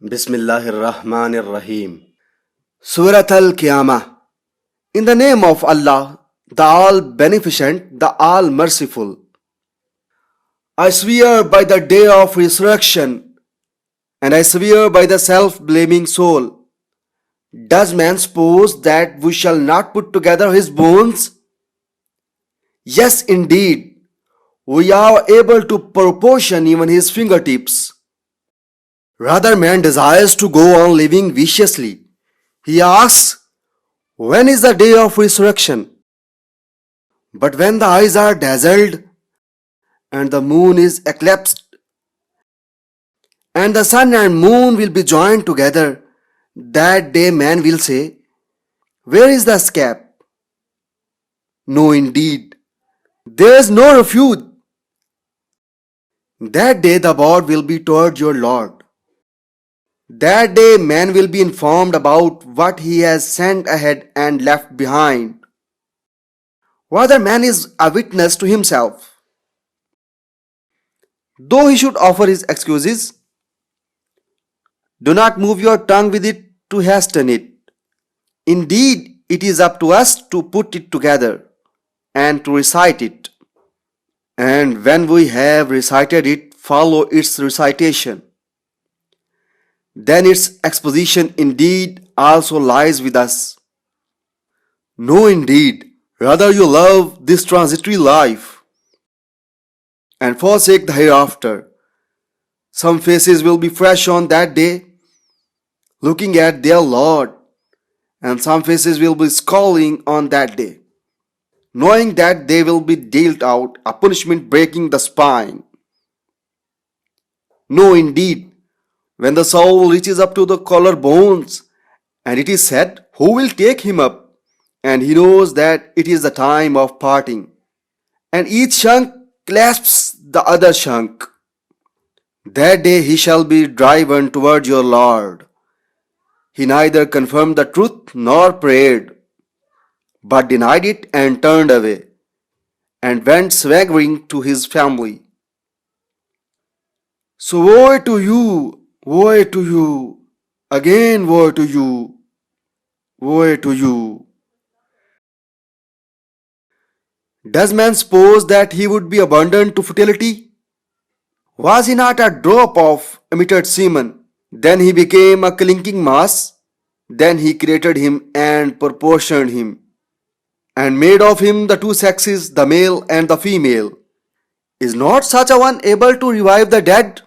Bismillahir Rahmanir Rahim. Surat Al Qiyamah. In the name of Allah, the All Beneficent, the All Merciful. I swear by the day of resurrection, and I swear by the self-blaming soul. Does man suppose that we shall not put together his bones? Yes, indeed, we are able to proportion even his fingertips. Rather, man desires to go on living viciously. He asks, when is the day of resurrection? But when the eyes are dazzled, and the moon is eclipsed, and the sun and moon will be joined together, that day man will say, where is the escape? No, indeed, there is no refuge. That day the board will be toward your Lord. That day man will be informed about what he has sent ahead and left behind. Rather, man is a witness to himself. Though he should offer his excuses, do not move your tongue with it to hasten it. Indeed, it is up to us to put it together and to recite it. And when we have recited it, follow its recitation. Then its exposition indeed also lies with us. No, indeed, rather you love this transitory life and forsake the hereafter. Some faces will be fresh on that day, looking at their Lord, and some faces will be scowling on that day, knowing that they will be dealt out a punishment breaking the spine. No, indeed, when the soul reaches up to the collarbones, and it is said, who will take him up? And he knows that it is the time of parting. And each shank clasps the other shank. That day he shall be driven toward your Lord. He neither confirmed the truth nor prayed, but denied it and turned away, and went swaggering to his family. So woe to you! Woe to you! Again woe to you! Woe to you! Does man suppose that he would be abandoned to futility? Was he not a drop of emitted semen? Then he became a clinking mass. Then he created him and proportioned him, and made of him the two sexes, the male and the female. Is not such a one able to revive the dead?